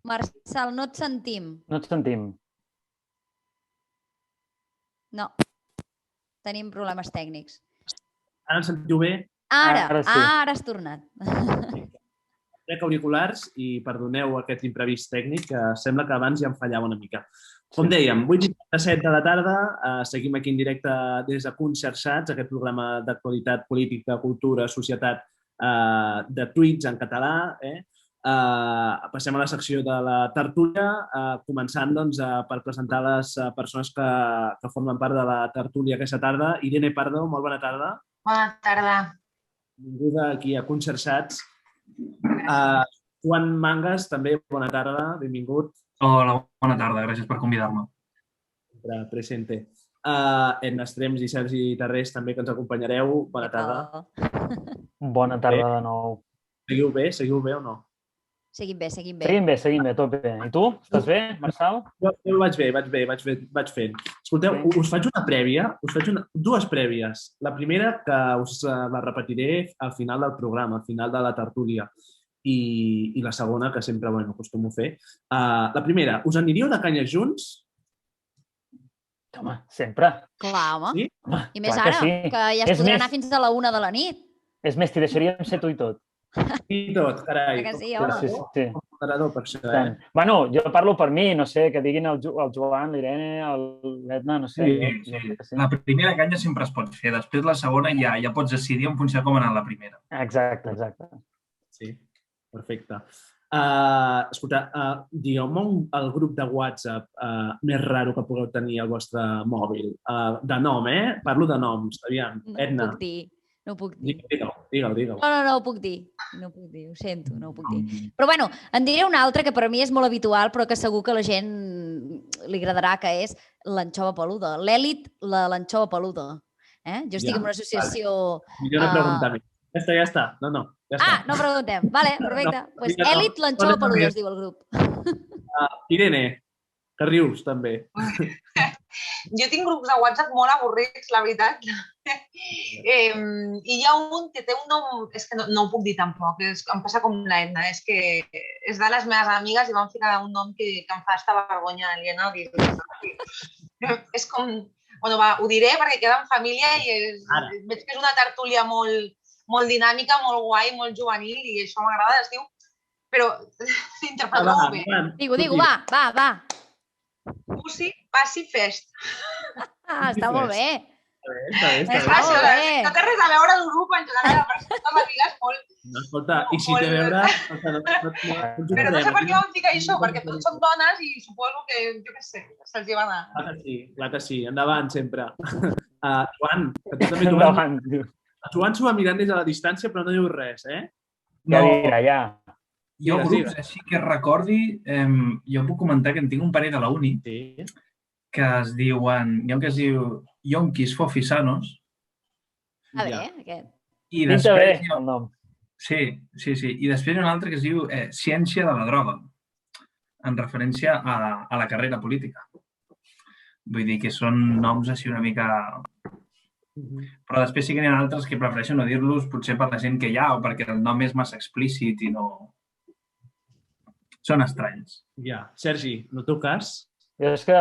Marçal, no et sentim. No et sentim. No. Tenim problemes tècnics. Ara em sentiu bé? Ara sí. Ara has tornat. Trec auriculars i perdoneu aquest imprevist tècnic, que sembla que abans ja em fallava una mica. Com dèiem, 8:57 de la tarda, seguim aquí en directe des de Conxerxats, aquest programa d'actualitat política, cultura, societat, de tuits en català. Passem a la secció de la tertúlia, començant per presentar les persones que formen part de la tertúlia aquesta tarda. Irene Pardo, molt bona tarda. Bona tarda. Benvinguda aquí a Conxerxats. Joan Mangas, també, bona tarda, benvingut. Hola, bona tarda, gràcies per convidar-me. Presente. Edna Estrems i Sergi Tarrés, també, que ens acompanyareu. Bona tarda. Bona tarda de nou. Seguiu bé o no? Seguim bé. Seguim bé, tot bé. I tu? Estàs bé, Marçal? Jo vaig fent. Escolteu, us faig una prèvia, dues prèvies. La primera, que us la repetiré al final del programa, al final de la tertúlia. I la segona, que sempre acostumo a fer. La primera, us aniríeu de canyes junts? Home, sempre. Clar, home. Sí? I més ara, que ja es podrà anar fins a la 1 de la nit. És més, t'hi deixaríem ser tu i tot. I tot, carai. Que sí, home. Sí. Moderador per això, Bueno, jo parlo per mi, no sé, que diguin el Joan, l'Irene, l'Edna, no sé. Sí. La primera canya sempre es pot fer, després la segona ja pots decidir en funció de com ha anat la primera. Exacte. Sí, perfecte. Escolta, digueu-me el grup de WhatsApp més raro que pugueu tenir al vostre mòbil. De nom, Parlo de noms. Aviam, Edna. No ho puc dir. Digue'l. No ho puc dir. Ho sento, no ho puc dir. Però bueno, en diré un altre que per mi és molt habitual, però que segur que a la gent li agradarà, que és l'anxova peluda. L'Èlit, l'anxova peluda. Jo estic en una associació... Millor no preguntar més. Ja està. No, ja està. No preguntem. Vale, perfecte. Pues Èlit, l'anxova peluda, es diu el grup. Irene, que rius també. Jo tinc grups de WhatsApp molt avorrits, la veritat. I hi ha un que té un nom, és que no ho puc dir tampoc, em passa com l'Edna, és que és de les meves amigues i van ficar un nom que em fa estar vergonya aliena. És com... Bueno, va, ho diré perquè queda en família i veig que és una tertúlia molt dinàmica, molt guai, molt juvenil i això m'agrada, es diu... Però interpreteu-ho bé. Digue-ho, va. Pussy Passi Fest. Està molt bé. És graciós, no té res a veure el grup en general, però són amigues molt... No, escolta, i si té a veure... Però no sé per què vam ficar això, perquè tots són dones i suposo que, jo què sé, se'ls hi va anar. Clar que sí, endavant sempre. Joan, que tu també trobem... Joan s'ho va mirant des de la distància, però no diu res, Ja dirà, ja. Jo, grups així que recordi, jo puc comentar que en tinc un parell de la uni que es diuen, hi ha un que es diu Yonkis Fofisanos. Aquest. I després el nom. Sí. I després hi ha un altre que es diu Ciència de la droga, en referència a la carrera política. Vull dir que són noms així una mica... Però després sí que n'hi ha altres que prefereixo no dir-los, potser per la gent que hi ha o perquè el nom és massa explícit i no... Són estranys. Ja. Sergi, en el teu cas? Jo és que,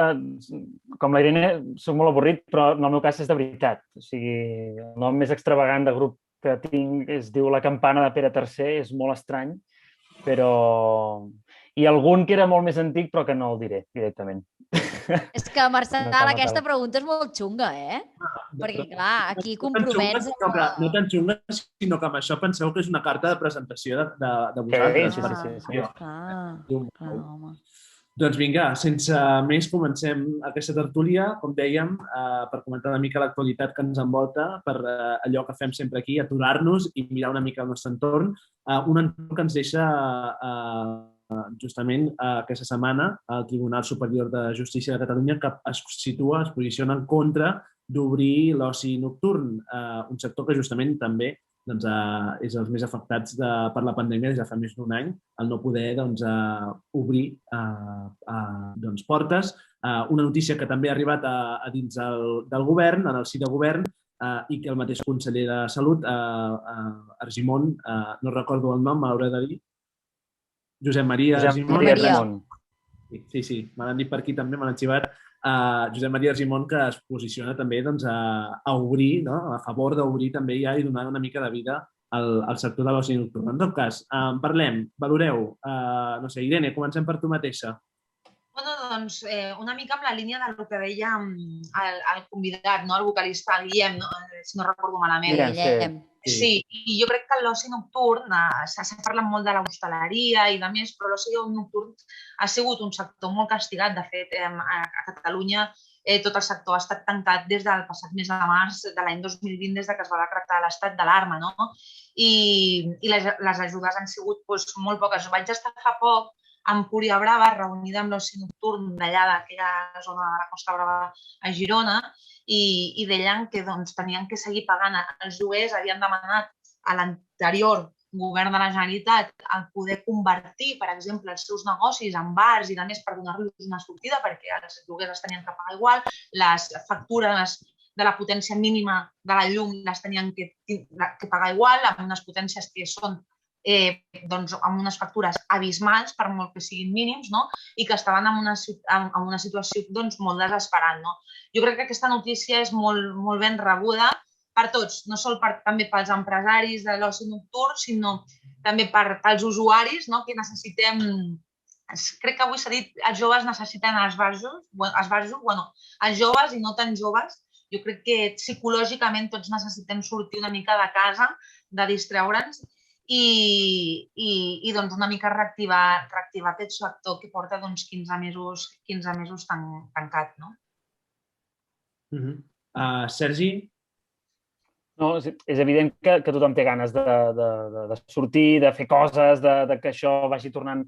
com la Irene, soc molt avorrit, però en el meu cas és de veritat. O sigui, el nom més extravagant de grup que tinc es diu La Campana de Pere III, és molt estrany, però... I algun que era molt més antic, però que no el diré directament. És que, Marçal, aquesta pregunta és molt xunga, Perquè, clar, aquí compromets... No tan xunga, sinó que amb això penseu que és una carta de presentació de vosaltres. Sí. Clar, home. Doncs vinga, sense més, comencem aquesta tertúlia, com dèiem, per comentar una mica l'actualitat que ens envolta, per allò que fem sempre aquí, aturar-nos i mirar una mica el nostre entorn. Un entorn que ens deixa justament aquesta setmana el Tribunal Superior de Justícia de Catalunya, que es posiciona en contra d'obrir l'oci nocturn, un sector que justament també és els més afectats per la pandèmia des de fa més d'un any, el no poder obrir portes. Una notícia que també ha arribat a dins del govern, en el si de govern, i que el mateix conseller de Salut, Argimon, no recordo el nom, m'haurà de dir. Josep Maria Josep Argimon. Maria Maria. Argimon. Sí, me l'han dit per aquí també, me l'han xivat. Josep Maria Argimon, que es posiciona també a obrir, no? A favor d'obrir també ja i donar una mica de vida al sector de l'oci nocturn. En tot cas, parlem, valoreu. No sé, Irene, comencem per tu mateixa. Bueno, doncs una mica amb la línia del que deia el convidat, el vocalista, el Guillem, si no recordo malament. Guillem. Sí, i jo crec que l'oci nocturn, s'ha parlat molt de l'hostaleria i de més, però l'oci nocturn ha sigut un sector molt castigat. De fet, a Catalunya tot el sector ha estat tancat des del passat mes de març de l'any 2020, des que es va decretar l'estat d'alarma, no? I les ajudes han sigut molt poques. Vaig estar fa poc a Empúria Brava, reunida amb l'oci nocturn d'allà, d'aquella zona de la Costa Brava a Girona, i deien que tenien que seguir pagant els lloguers, havien demanat a l'anterior govern de la Generalitat el poder convertir, per exemple, els seus negocis en bars i de més per donar-los una sortida, perquè els lloguers es tenien que pagar igual, les factures de la potència mínima de la llum les tenien que pagar igual, amb unes potències que són amb unes factures abismals, per molt que siguin mínims, i que estaven en una situació molt desesperant. Jo crec que aquesta notícia és molt ben rebuda per tots, no sols també pels empresaris de l'oci nocturn, sinó també pels usuaris, que necessitem... Crec que avui s'ha dit els joves necessiten esbarjos, els joves i no tan joves. Jo crec que psicològicament tots necessitem sortir una mica de casa, de distreure'ns, i una mica reactivar aquest sector que porta 15 mesos tancat. Sergi? No, és evident que tothom té ganes de sortir, de fer coses, que això vagi tornant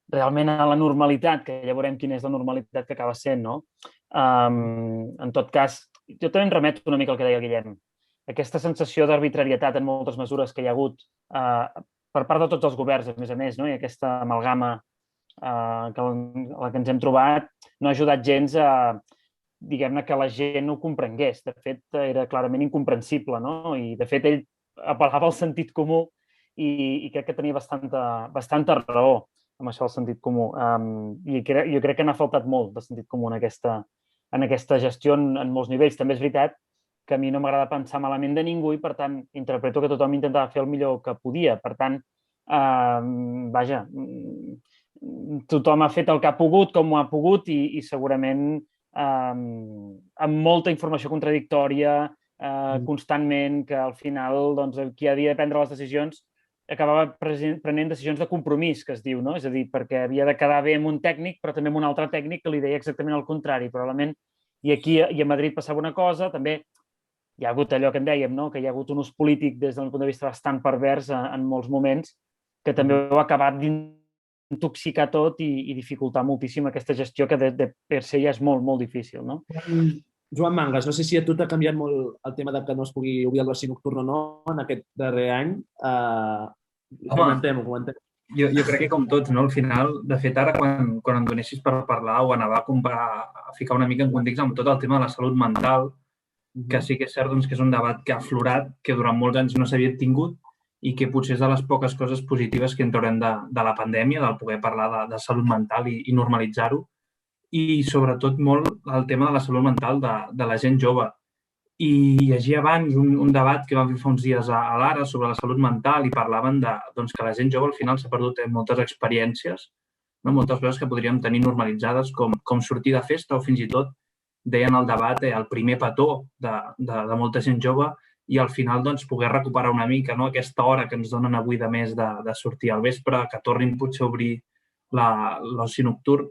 realment a la normalitat, que ja veurem quina és la normalitat que acaba sent, no? En tot cas, jo també em remeto una mica al que deia el Guillem. Aquesta sensació d'arbitrarietat en moltes mesures que hi ha hagut per part de tots els governs, a més, i aquesta amalgama a la que ens hem trobat no ha ajudat gens a, diguem-ne, que la gent ho comprengués. De fet, era clarament incomprensible, no? I, de fet, ell apel·lava al sentit comú i crec que tenia bastanta raó amb això del sentit comú. I jo crec que n'ha faltat molt de sentit comú en aquesta gestió en molts nivells. També és veritat que a mi no m'agrada pensar malament de ningú i, per tant, interpreto que tothom intentava fer el millor que podia. Per tant, vaja, tothom ha fet el que ha pogut, com ho ha pogut i segurament amb molta informació contradictòria constantment, que al final qui havia de prendre les decisions acabava prenent decisions de compromís, que es diu, no? És a dir, perquè havia de quedar bé amb un tècnic, però també amb un altre tècnic que li deia exactament el contrari, probablement. I aquí i a Madrid passava una cosa, també hi ha hagut allò que en dèiem, que hi ha hagut un ús polític des del punt de vista bastant pervers en molts moments, que també ho ha acabat d'intoxicar tot i dificultar moltíssim aquesta gestió que de per se ja és molt, molt difícil, no? Joan Mangas, no sé si a tu t'ha canviat molt el tema de que no es pugui obrir el l'oci nocturn o no en aquest darrer any. Comentem-ho. Jo crec que com tots, no? Al final, de fet, ara quan em donessis per parlar o anar a ficar una mica en context amb tot el tema de la salut mental, que sí que és cert que és un debat que ha aflorat, que durant molts anys no s'havia tingut i que potser és de les poques coses positives que en traurem de la pandèmia, del poder parlar de salut mental i normalitzar-ho. I sobretot molt el tema de la salut mental de la gent jove. I llegia abans un debat que vam fer fa uns dies a l'Ara sobre la salut mental i parlaven que la gent jove al final s'ha perdut moltes experiències, moltes coses que podríem tenir normalitzades, com sortir de festa o fins i tot deien el debat el primer petó de molta gent jove i al final poder recuperar una mica aquesta hora que ens donen avui de més de sortir al vespre, que tornin potser a obrir l'oci nocturn.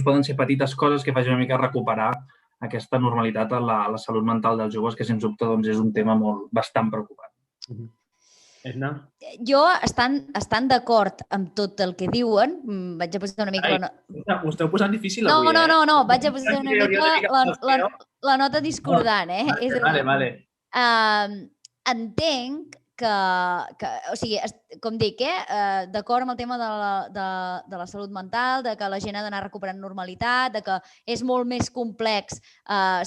Poden ser petites coses que facin una mica recuperar aquesta normalitat a la salut mental dels joves, que sens dubte és un tema bastant preocupant. Edna? Jo, estant d'acord amb tot el que diuen, vaig a posar una mica... Ho esteu posant difícil avui, No, vaig a posar una mica la nota discordant, Vale. Entenc o sigui, com dic, d'acord amb el tema de la salut mental, de que la gent ha d'anar recuperant normalitat, de que és molt més complex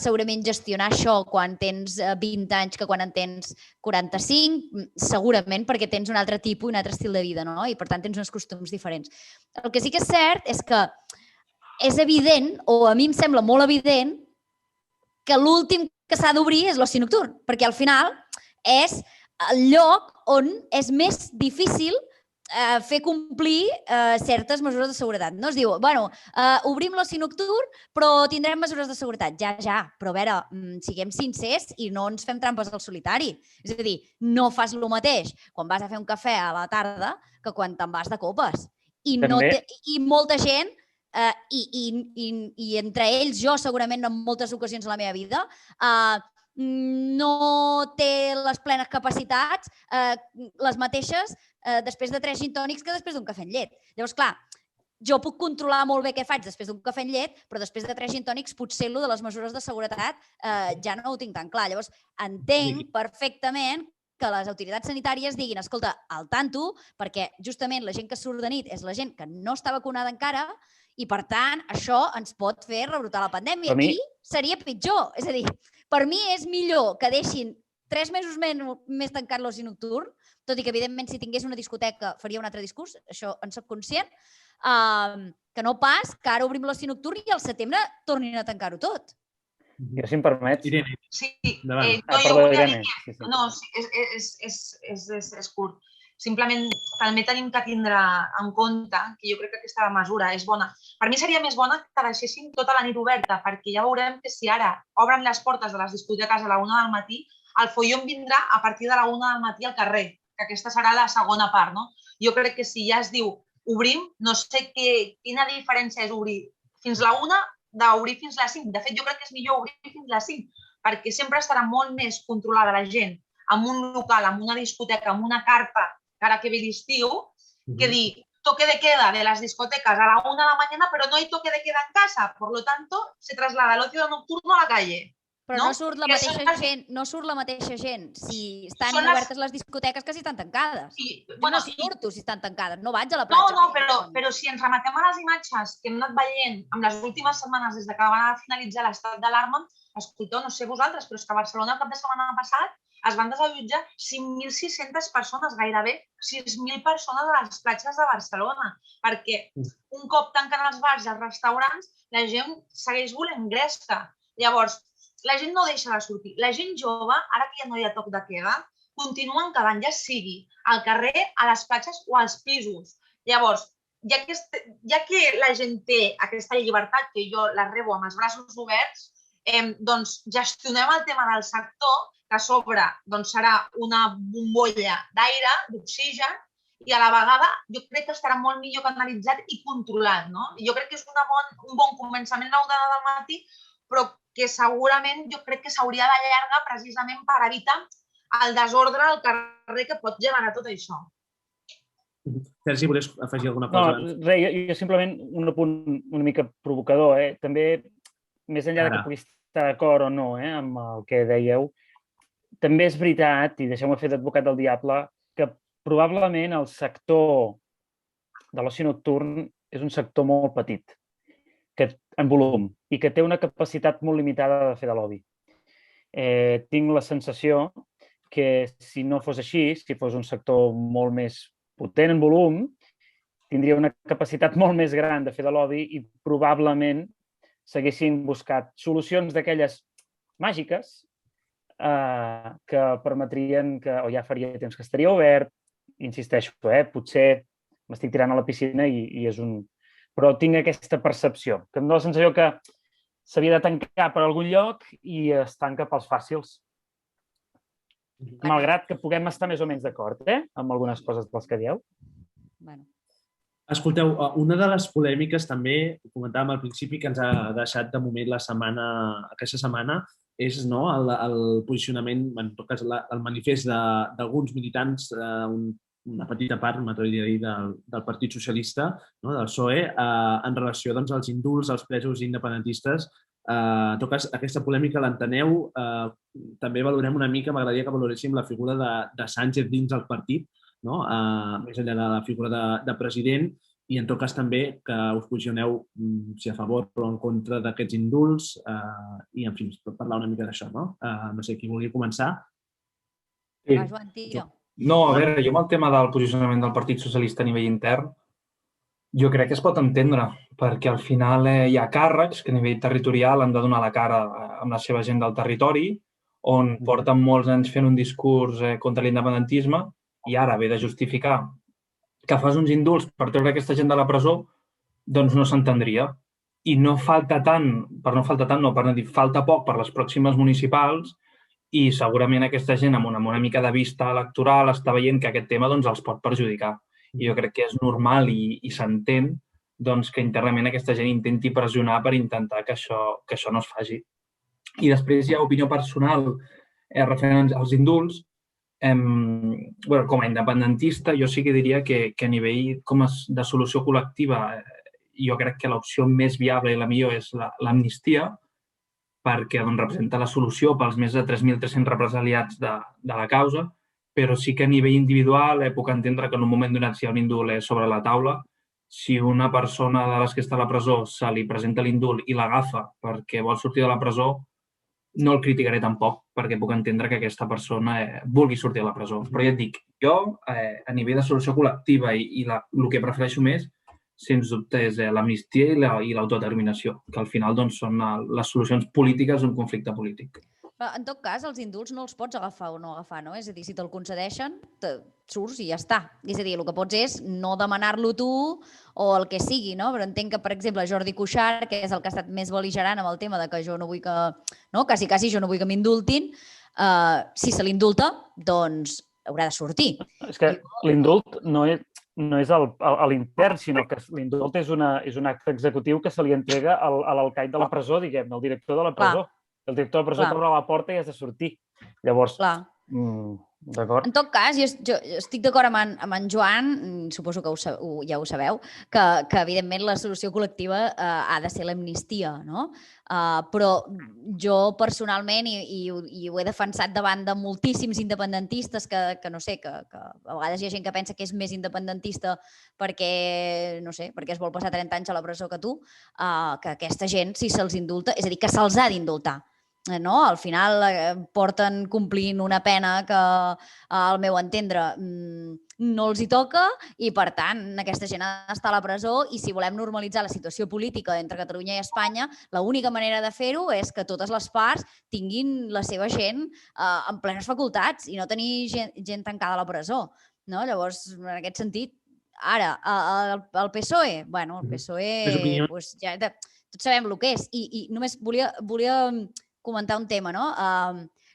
segurament gestionar això quan tens 20 anys que quan en tens 45, segurament perquè tens un altre tipus i un altre estil de vida, no? I per tant tens uns costums diferents. El que sí que és cert és que és evident, o a mi em sembla molt evident, que l'últim que s'ha d'obrir és l'oci nocturn, perquè al final és el lloc on és més difícil fer complir certes mesures de seguretat. No es diu, bueno, obrim l'oci nocturn, però tindrem mesures de seguretat. Ja, però a veure, siguem sincers i no ens fem trampes al solitari. És a dir, no fas el mateix quan vas a fer un cafè a la tarda que quan te'n vas de copes. I molta gent, i entre ells jo segurament en moltes ocasions de la meva vida, no té les plenes capacitats, les mateixes, després de 3 gin tònics que després d'un cafè amb llet. Llavors, clar, jo puc controlar molt bé què faig després d'un cafè amb llet, però després de 3 gin tònics potser allò de les mesures de seguretat ja no ho tinc tan clar. Llavors, entenc perfectament que les autoritats sanitàries diguin, escolta, al tanto, perquè justament la gent que surt de nit és la gent que no està vacunada encara i, per tant, això ens pot fer rebrotar la pandèmia. I seria pitjor. És a dir, per mi és millor que deixin 3 mesos més tancat l'oci nocturn, tot i que, evidentment, si tingués una discoteca faria un altre discurs, això en soc conscient, que no pas que ara obrim l'oci nocturn i al setembre tornin a tancar-ho tot. Jo, si em permets... Irene. Sí, perdó, Irene. No, és curt. Simplement també tenim que tindre en compte que jo crec que aquesta mesura és bona. Per mi seria més bona que deixessin tota la nit oberta, perquè ja veurem que si ara obren les portes de les discoteques a la 1 del matí, el follon vindrà a partir de la 1 del matí al carrer, que aquesta serà la segona part, no? Jo crec que si ja es diu obrim, no sé quina diferència és obrir fins la 1 d'obrir fins les 5. De fet, jo crec que és millor obrir fins les 5, perquè sempre estarà molt més controlada la gent en un local, en una discoteca, en una carpa, ara que ve l'estiu, que dir toque de queda de las discotecas a la 1 de la mañana, pero no hay toque de queda en casa. Por lo tanto, se traslada el ocio nocturno a la calle. Però no surt la mateixa gent si estan obertes les discoteques que si estan tancades. Jo no surto si estan tancades, no vaig a la platja. No, però si ens remetem a les imatges que hem anat veient en les últimes setmanes des que va finalitzar l'estat d'alarma, escolteu, no sé vosaltres, però és que a Barcelona el cap de setmana passat es van desallotjar 5.600 persones, gairebé 6.000 persones a les platges de Barcelona, perquè un cop tanquen els bars i els restaurants, la gent segueix volent gresca. Llavors, la gent no deixa de sortir. La gent jove, ara que ja no hi ha toc de queda, continuen quedant, ja sigui al carrer, a les platges o als pisos. Llavors, ja que la gent té aquesta llibertat, que jo la rebo amb els braços oberts, doncs gestionem el tema del sector, que a sobre serà una bombolla d'aire, d'oxigen, i a la vegada jo crec que estarà molt millor canalitzat i controlat. Jo crec que és un bon començament a la 1 del matí, però que segurament jo crec que s'hauria d'allargar precisament per evitar el desordre al carrer que pot generar tot això. Sergi, volies afegir alguna cosa? No, res, jo simplement un apunt una mica provocador. També, més enllà que pugui estar d'acord o no amb el que dèieu, també és veritat, i deixeu-me fer d'advocat del diable, que probablement el sector de l'oci nocturn és un sector molt petit, en volum, i que té una capacitat molt limitada de fer de lobby. Tinc la sensació que si no fos així, si fos un sector molt més potent en volum, tindria una capacitat molt més gran de fer de lobby i probablement s'haguessin buscat solucions d'aquelles màgiques que permetrien que, o ja faria temps que estaria obert, insisteixo, potser m'estic tirant a la piscina i és un... Però tinc aquesta percepció, que em dóna la sensació que s'havia de tancar per algun lloc i es tanca pels fàcils. Malgrat que puguem estar més o menys d'acord, amb algunes coses dels que dieu. Escolteu, una de les polèmiques també, ho comentàvem al principi, que ens ha deixat de moment aquesta setmana, és el posicionament, en tot cas el manifest d'alguns militants, una petita part, m'atreviria a dir, del Partit Socialista, del PSOE, en relació als indults als presos independentistes En tot cas, aquesta polèmica l'enteneu. També valorem una mica, m'agradaria que valoréssim la figura de Sánchez dins del partit, més enllà de la figura de president, i en tot cas també que us posicioneu si a favor o en contra d'aquests indults i, en fi, parlar una mica d'això. No sé, qui vulgui començar? Va, Joan, tira. No, a veure, jo amb el tema del posicionament del Partit Socialista a nivell intern, jo crec que es pot entendre, perquè al final hi ha càrrecs que a nivell territorial han de donar la cara amb la seva gent del territori, on porten molts anys fent un discurs contra l'independentisme i ara ve de justificar que fas uns indults per treure aquesta gent de la presó, doncs no s'entendria. I no falta tant, falta poc per les pròximes municipals i segurament aquesta gent amb una mica de vista electoral està veient que aquest tema els pot perjudicar. I jo crec que és normal i s'entén que internament aquesta gent intenti pressionar per intentar que això no es faci. I després hi ha opinió personal referent als indults. Com a independentista, jo sí que diria que a nivell de solució col·lectiva jo crec que l'opció més viable i la millor és l'amnistia, perquè representa la solució pels més de 3.300 represaliats de la causa, però sí que a nivell individual puc entendre que en un moment donat si hi ha un indult sobre la taula, si una persona de les que està a la presó se li presenta l'indult i l'agafa perquè vol sortir de la presó, no el criticaré tampoc, perquè puc entendre que aquesta persona vulgui sortir de la presó. Però ja et dic, jo, a nivell de solució col·lectiva i el que prefereixo més, sens dubte, és l'amnistia i l'autodeterminació, que al final són les solucions polítiques d'un conflicte polític. En tot cas, els indults no els pots agafar o no agafar, no? És a dir, si te'l concedeixen, surts i ja està. És a dir, el que pots és no demanar-lo tu o el que sigui, no? Però entenc que, per exemple, Jordi Cuixart, que és el que ha estat més bel·ligerant amb el tema de que jo no vull que... No? Quasi jo no vull que m'indultin. Si se l'indulta, doncs haurà de sortir. És que l'indult no és a l'intern, sinó que l'indult és un acte executiu que se li entrega a l'alcaid de la presó, diguem, al director de la presó. El director de la presó t'obre la porta i has de sortir. Llavors, d'acord? En tot cas, jo estic d'acord amb en Joan, suposo que ja ho sabeu, que evidentment la solució col·lectiva ha de ser l'amnistia, no? Però jo personalment, i ho he defensat davant de moltíssims independentistes que no sé, que a vegades hi ha gent que pensa que és més independentista perquè, no sé, perquè es vol passar 30 anys a la presó que tu, que aquesta gent, si se'ls indulta, és a dir, que se'ls ha d'indultar. Al final porten complint una pena que, al meu entendre, no els hi toca i, per tant, aquesta gent ha d'estar a la presó i si volem normalitzar la situació política entre Catalunya i Espanya, l'única manera de fer-ho és que totes les parts tinguin la seva gent en plenes facultats i no tenir gent tancada a la presó. Llavors, en aquest sentit, ara, el PSOE, bueno, el PSOE, ja tots sabem el que és i només volia comentar un tema, no?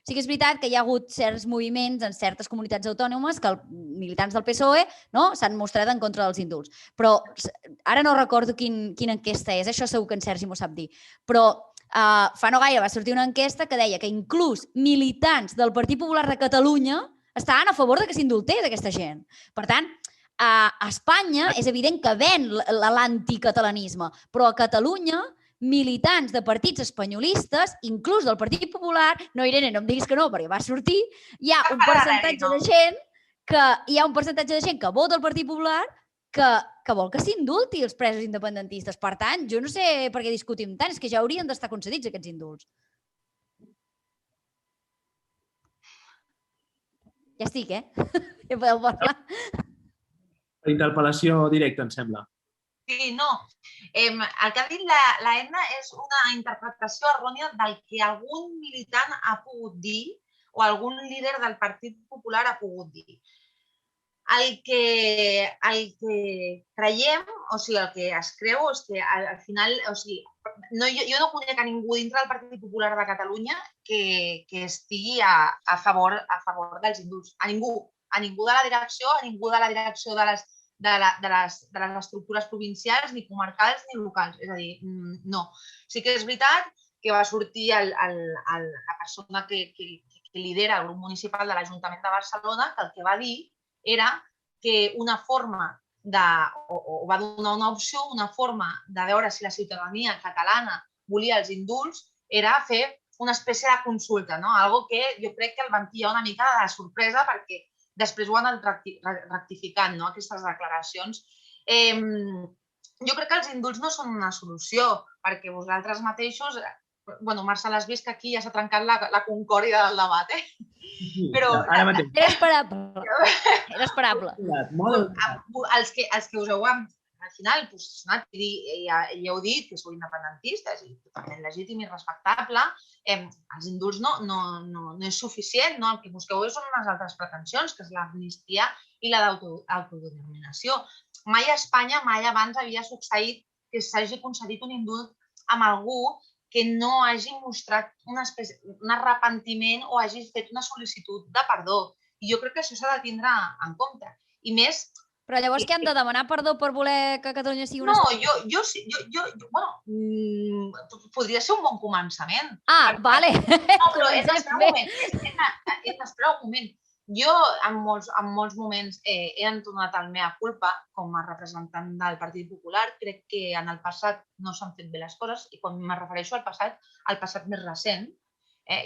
Sí que és veritat que hi ha hagut certs moviments en certes comunitats autònomes que els militants del PSOE s'han mostrat en contra dels indults. Però ara no recordo quina enquesta és, això segur que en Sergi m'ho sap dir. Però fa no gaire va sortir una enquesta que deia que inclús militants del Partit Popular de Catalunya estaven a favor que s'indultés aquesta gent. Per tant, a Espanya és evident que ven l'anticatalanisme, però a Catalunya militants de partits espanyolistes, inclús del Partit Popular, no, Irene, no em diguis que no, perquè va sortir, hi ha un percentatge de gent que vota el Partit Popular que vol que s'indulti els presos independentistes. Per tant, jo no sé per què discutim tant, és que ja haurien d'estar concedits aquests indults. Ja estic, Ja podeu parlar. Interpel·lació directa, em sembla. Sí, no. El que ha dit la Edna és una interpretació errònia del que algun militant ha pogut dir o algun líder del Partit Popular ha pogut dir. El que creiem, o sigui, el que es creu és que al final, o sigui, jo no conec a ningú dintre del Partit Popular de Catalunya que estigui a favor dels indults. A ningú de la direcció, de les estructures provincials, ni comarcals, ni locals. És a dir, no. Sí que és veritat que va sortir la persona que lidera el grup municipal de l'Ajuntament de Barcelona, que el que va dir era que una forma o va donar una opció, una forma de veure si la ciutadania catalana volia els indults era fer una espècie de consulta, no? Algo que jo crec que el van pillar una mica de sorpresa perquè després ho han anat rectificant, no? Aquestes declaracions. Jo crec que els indults no són una solució, perquè vosaltres mateixos... Bueno, Marcel, has vist que aquí ja s'ha trencat la concòrdia del debat, Però... Ara mateix. Era esperable. Era esperable. Els que us heu al final posicionat i heu dit que sou independentistes i totalment legítim i respectable, els indults no és suficient, no? El que busqueu són unes altres pretensions, que és l'amnistia i la d'autodeterminació. Mai a Espanya, mai abans havia succeït que s'hagi concedit un indult amb algú que no hagi mostrat un arrepentiment o hagi fet una sol·licitud de perdó. I jo crec que això s'ha de tindre en compte. I més... Però llavors què han de demanar perdó per voler que Catalunya sigui una... No, podria ser un bon començament. Ah, vale. No, però espera un moment. Jo en molts moments he entonat el mea culpa com a representant del Partit Popular. Crec que en el passat no s'han fet bé les coses i quan me refereixo al passat més recent,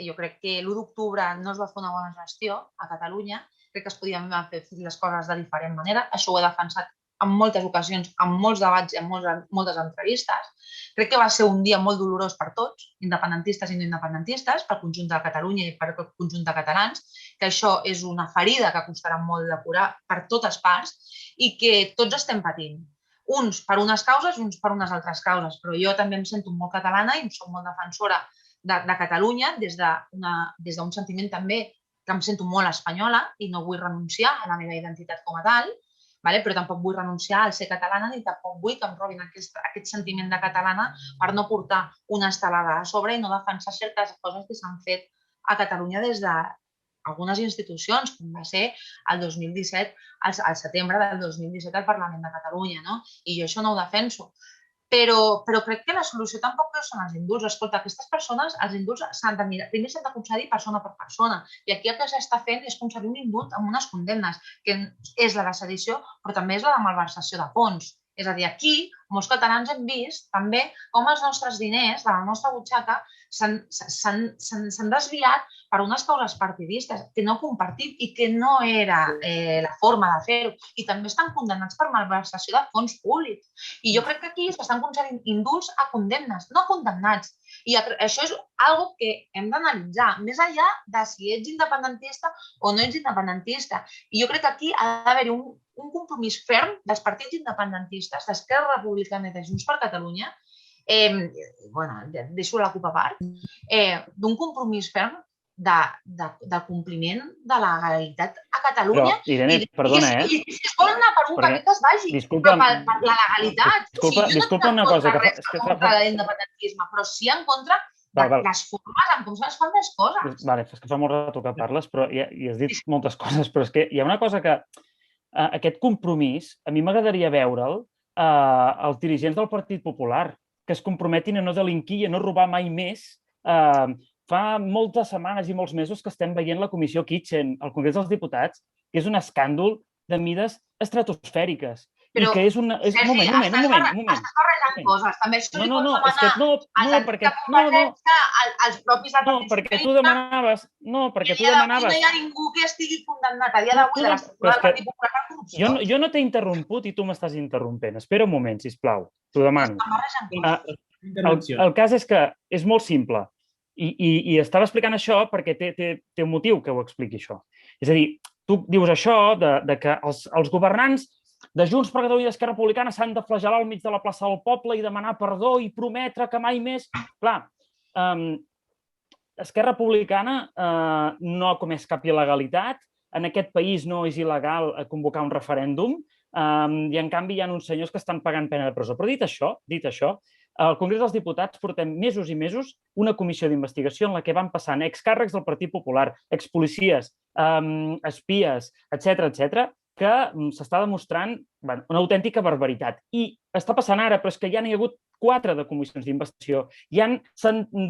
jo crec que l'1 d'octubre no es va fer una bona gestió a Catalunya. Crec que es podien haver fet les coses de diferent manera. Això ho he defensat en moltes ocasions, en molts debats i en moltes entrevistes. Crec que va ser un dia molt dolorós per tots, independentistes i no independentistes, pel conjunt de Catalunya i per el conjunt de catalans, que això és una ferida que costarà molt de curar per totes parts i que tots estem patint. Uns per unes causes, uns per unes altres causes, però jo també em sento molt catalana i soc molt defensora de Catalunya des d'un sentiment també que em sento molt espanyola i no vull renunciar a la meva identitat com a tal, però tampoc vull renunciar al ser catalana ni tampoc vull que em robin aquest sentiment de catalana per no portar una estelada a sobre i no defensar certes coses que s'han fet a Catalunya des d'algunes institucions, com va ser el 2017, al setembre del 2017 al Parlament de Catalunya, no? I jo això no ho defenso. Però crec que la solució tampoc són els indults. Escolta, aquestes persones, els indults s'han de mirar. Primer s'han de concedir persona per persona. I aquí el que s'està fent és concedir un indult amb unes condemnes, que és la de sedició, però també és la de malversació de fons. És a dir, aquí, molts catalans hem vist també com els nostres diners de la nostra butxaca s'han desviat per unes causes partidistes que no compartim i que no era la forma de fer-ho. I també estan condemnats per malversació de fons públics. I jo crec que aquí s'estan concedint indults a condemnes, no a condemnats. I això és una que hem d'analitzar, més enllà de si ets independentista o no ets independentista. I jo crec que aquí ha d'haver-hi un compromís ferm dels partits independentistes, d'Esquerra Republicana i de Junts per Catalunya, deixo la CUP a part, d'un compromís ferm de compliment de la legalitat a Catalunya. Però, Irene, perdona, I si es volen anar per un camí que es vagi, però per la legalitat. Disculpa una cosa. No tinc res contra l'independentisme, però sí en contra de les formes en com es fan les coses. Vale, és que fa molt rato que parles, però i has dit moltes coses, però és que hi ha una cosa que aquest compromís, a mi m'agradaria veure'l als dirigents del Partit Popular, que es comprometin a no delinquir i a no robar mai més. Fa moltes setmanes i molts mesos que estem veient la Comissió Kitchen al Congrés dels Diputats, que és un escàndol de mides estratosfèriques. I que és un moment. Estàs barrejant coses. També això li pots demanar als propis perquè tu demanaves... No, perquè tu demanaves... No hi ha ningú que estigui condemnat a dia d'avui de l'estructura del Partit Popular per corrupció. Jo no t'he interromput i tu m'estàs interrompent. Espera un moment, sisplau. T'ho demano. El cas és que és molt simple. I estava explicant això perquè té un motiu que ho expliqui això. És a dir, tu dius això de que els governants de Junts per Catalunya i d'Esquerra Republicana s'han de flagel·lar al mig de la plaça del poble i demanar perdó i prometre que mai més... Clar, Esquerra Republicana no ha comès cap il·legalitat, en aquest país no és il·legal convocar un referèndum i, en canvi, hi ha uns senyors que estan pagant pena de presó. Però dit això, al Congrés dels Diputats portem mesos i mesos una comissió d'investigació en la que van passant excàrrecs del Partit Popular, expolicies, espies, etc., que s'està demostrant una autèntica barbaritat. I està passant ara, però és que ja n'hi ha hagut 4 de comissions d'investigació. Hi ha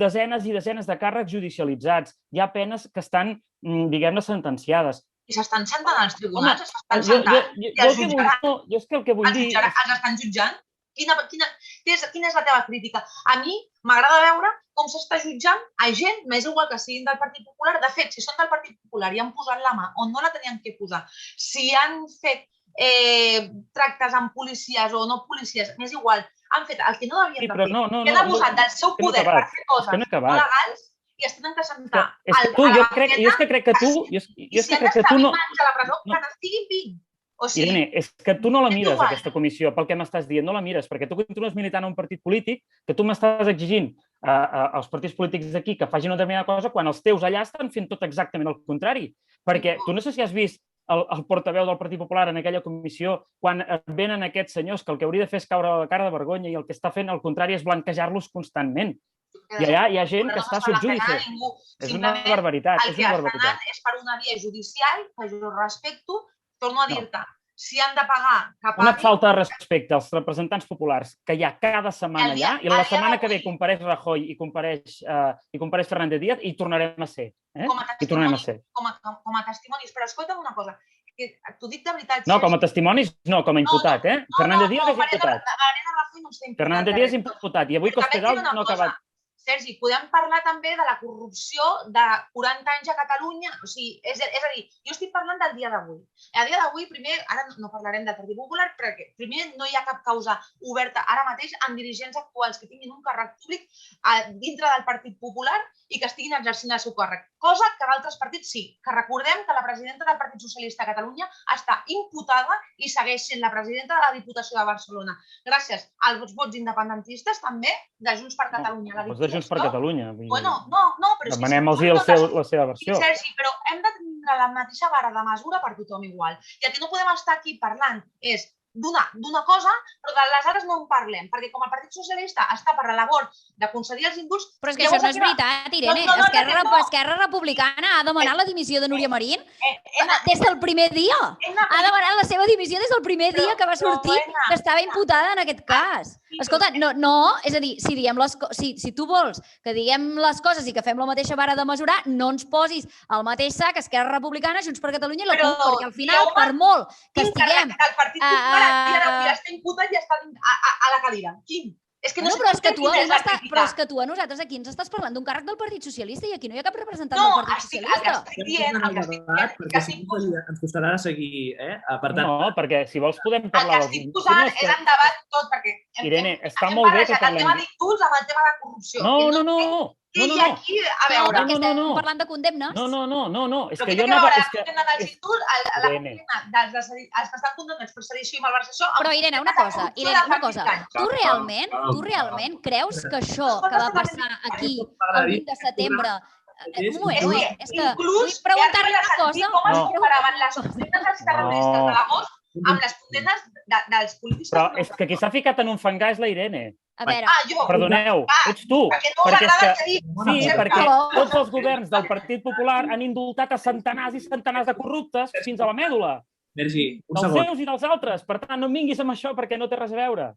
desenes i desenes de càrrecs judicialitzats. Hi ha penes que estan, diguem-ne, sentenciades. I s'estan sentant als tribunals, s'estan sentant. Jo és que el que vull dir... Els estan jutjant? Quina és la teva crítica? A mi m'agrada veure com s'està jutjant a gent, m'és igual que siguin del Partit Popular. De fet, si són del Partit Popular i han posat la mà on no la tenien que posar, si han fet tractes amb policies o no policies, m'és igual, han fet el que no devien de fer, que han abusat del seu poder per fer coses no legals i es tenen que sentar jo és que crec que tu i si han d'estar 20 anys a la presó, que n'estiguin 20. Irene, és que tu no la mires, aquesta comissió, pel que m'estàs dient, no la mires, perquè tu continues militant a un partit polític que tu m'estàs exigint als partits polítics d'aquí que facin una determinada cosa quan els teus allà estan fent tot exactament el contrari. Perquè tu no sé si has vist el portaveu del Partit Popular en aquella comissió quan venen aquests senyors que el que hauria de fer és caure la cara de vergonya i el que està fent al contrari és blanquejar-los constantment. I allà hi ha gent que està sota judici. És una barbaritat. El que estan anant és per una via judicial, que jo respecto, torno a dir-te, si han de pagar, que paguin... Una falta de respecte als representants populars que hi ha cada setmana allà i la setmana que ve compareix Rajoy i compareix Fernández Díaz i tornarem a ser. Com a testimonis. Però escolta'm una cosa, t'ho dic de veritat... No, com a testimonis no, com a imputat, eh? Fernández Díaz és imputat. Fernández Díaz és imputat i avui Cospedal no ha acabat. Sergi, podem parlar també de la corrupció de 40 anys a Catalunya? O sigui, és a dir, jo estic parlant del dia d'avui. El dia d'avui, primer, ara no parlarem del Partit Popular, perquè primer no hi ha cap causa oberta ara mateix en dirigents actuals que tinguin un càrrec públic dintre del Partit Popular i que estiguin exercint el seu càrrec. Cosa que d'altres partits sí, que recordem que la presidenta del Partit Socialista de Catalunya està imputada i segueix sent la presidenta de la Diputació de Barcelona. Gràcies als vots independentistes també de Junts per Catalunya. Els de Junts per Catalunya. Bueno, no, però és que... Demanem-los la seva versió. Sergi, però hem de tindre la mateixa vara de mesura per tothom igual. I el que no podem estar aquí parlant és d'una cosa, però de les altres no en parlem, perquè com el Partit Socialista està per la labor de concedir els indults... Però és que això no és veritat, Irene. Esquerra Republicana ha demanat la dimissió de Núria Marín des del primer dia. Ha demanat la seva dimissió des del primer dia que va sortir que estava imputada en aquest cas. Escolta, no, és a dir, si tu vols que diguem les coses i que fem la mateixa vara de mesurar, no ens posis al mateix sac Esquerra Republicana, Junts per Catalunya i la CUP, perquè al final, per molt que estiguem... El Partit Popular ja està imputat i està a la cadira. Quin? Però és que tu a nosaltres aquí ens estàs parlant d'un càrrec del Partit Socialista i aquí no hi ha cap representant del Partit Socialista. Perquè si no ens costarà seguir, No, perquè si vols podem parlar... El que estic posant és en debat tot, perquè... Irene, està molt bé que parlem... El tema d'indults amb el tema de corrupció. No. I aquí, a veure... Perquè estem parlant de condemnes. No. És que jo anava... La condemna dels indults, la condemna dels que estan condemnats per sedició i malversació... Però, Irene, una cosa. Tu realment creus que això que va passar aquí el 20 de setembre... És que vull preguntar-li una cosa. Com es comparaven les condemnes dels terroristes de l'agost amb les condemnes dels polítics... Però és que qui s'ha ficat en un fangar és la Irene. A veure... Perdoneu, ets tu. Sí, perquè tots els governs del Partit Popular han indultat a centenars i centenars de corruptes fins a la mèdula. Sergi, un segon. Dels seus i dels altres. Per tant, no em vinguis amb això perquè no té res a veure.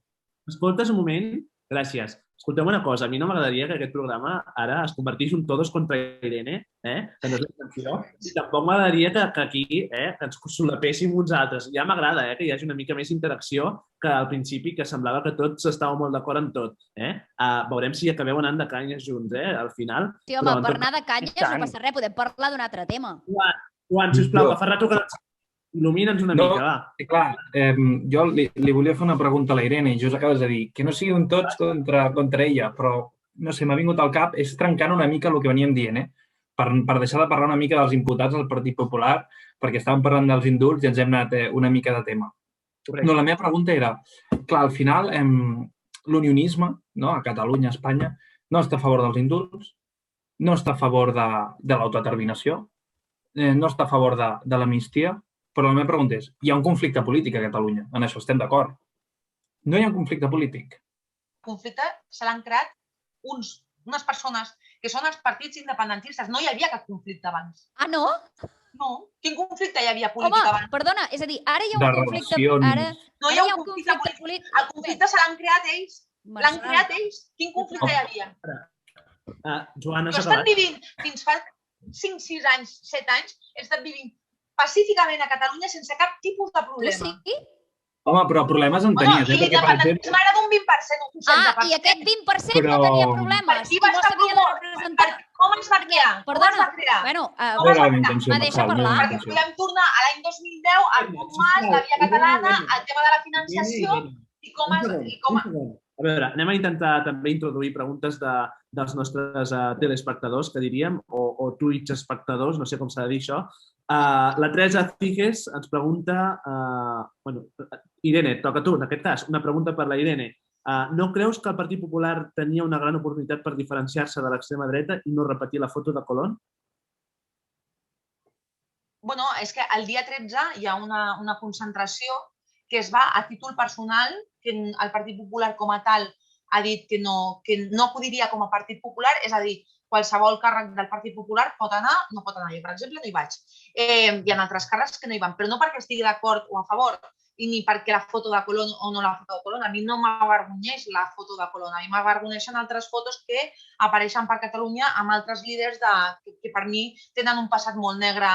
Escoltes un moment? Gràcies. Escolteu una cosa, a mi no m'agradaria que aquest programa ara es convertís un todos contra Irene, que no és la intenció, i tampoc m'agradaria que aquí ens solapéssim uns altres. Ja m'agrada que hi hagi una mica més interacció que al principi, que semblava que tots estàveu molt d'acord en tot. Veurem si acabeu anant de canyes junts, al final. Sí, home, per anar de canyes no passa res, podem parlar d'un altre tema. Joan, sisplau, que fa rato que il·lumina'ns una mica, va. Clar, jo li volia fer una pregunta a la Irene i just acabes de dir que no siguin tots contra ella, però no sé, m'ha vingut al cap, és trencant una mica el que veníem dient, per deixar de parlar una mica dels imputats al Partit Popular, perquè estàvem parlant dels indults i ens hem anat una mica de tema. No, la meva pregunta era, clar, al final l'unionisme a Catalunya, a Espanya, no està a favor dels indults, no està a favor de l'autodeterminació, no està a favor de l'amnistia, però la meva pregunta és, hi ha un conflicte polític a Catalunya, en això estem d'acord. No hi ha un conflicte polític. El conflicte se l'han creat unes persones que són els partits independentistes. No hi havia cap conflicte abans. Ah, no? No. Quin conflicte hi havia polític abans? Home, perdona, és a dir, ara hi ha un conflicte... No hi ha un conflicte polític. El conflicte se l'han creat ells. L'han creat ells. Quin conflicte hi havia? Joan, has acabat? Estan vivint fins fa 5, 6 anys, 7 anys, he estat vivint pacíficament a Catalunya sense cap tipus de problema. Sí? Home, però problemes en tenies. I l'independentisme ara d'on un 16%. I aquest 20% no tenia problemes. I no s'havia de representar. Com es va crear? Perdona. Bueno, no era la meva intenció, deixa Marçal, parlar. perquè podem tornar a l'any 2010 al punt mas, la via catalana, el tema de la financiació i com... A veure, anem a intentar també introduir preguntes dels nostres telespectadors, que diríem, o Twitch espectadors, no sé com s'ha de dir això. La Teresa Ciges ens pregunta... Irene, toca a tu, en aquest cas, una pregunta per la Irene. No creus que el Partit Popular tenia una gran oportunitat per diferenciar-se de l'extrema dreta i no repetir la foto de Colón? Bueno, és que el dia 13 hi ha una concentració que es va a títol personal, que el Partit Popular com a tal ha dit que no acudiria com a Partit Popular, és a dir, qualsevol càrrec del Partit Popular pot anar, no pot anar. Jo, per exemple, no hi vaig. Hi ha altres càrrecs que no hi van, però no perquè estigui d'acord o a favor, i ni perquè la foto de Colón o no la foto de Colón. A mi no m'avergonyeix la foto de Colón. A mi m'avergonyeixen altres fotos que apareixen per Catalunya amb altres líders que per mi tenen un passat molt negre